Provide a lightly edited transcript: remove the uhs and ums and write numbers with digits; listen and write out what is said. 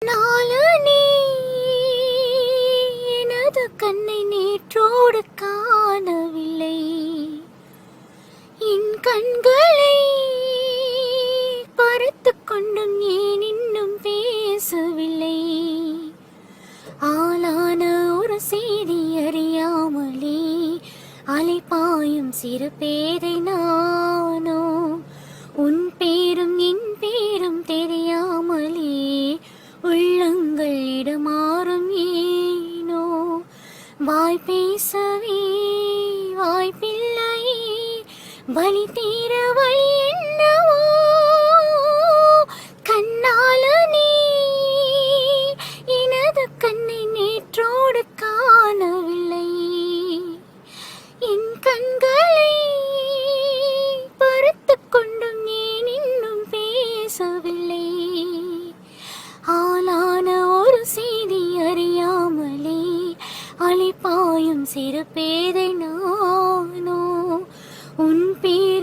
நாளனே எனது கண்ணை நேற்றோடு காணவில்லை. என் கண்களை பறித்துக் கொண்டும் ஏன் இன்னும் பேசவில்லை. ஆளான ஒரு செய்தி அறியாமலே அலைபாயும் சிறு பேதை நானோ. உன் பேரும் என் பேரும் தெரியாமலே உள்ளங்கள் இடமாறும் ஏனோ. வாய் பேசவே வாய்ப்பில்லை, வலி தீர வழி என்னவோ. கண்ணாலனே எனது கண்ணை நேற்றோடு காணவில்லை. என் கண்களை பறித்துக் கொண்டும் ஏன் இன்னும் பேசவில்லை. ஆளான ஒரு செய்தி அறியாமலே அலைபாயும் சிறு பேதை நானோ. உன் பேர்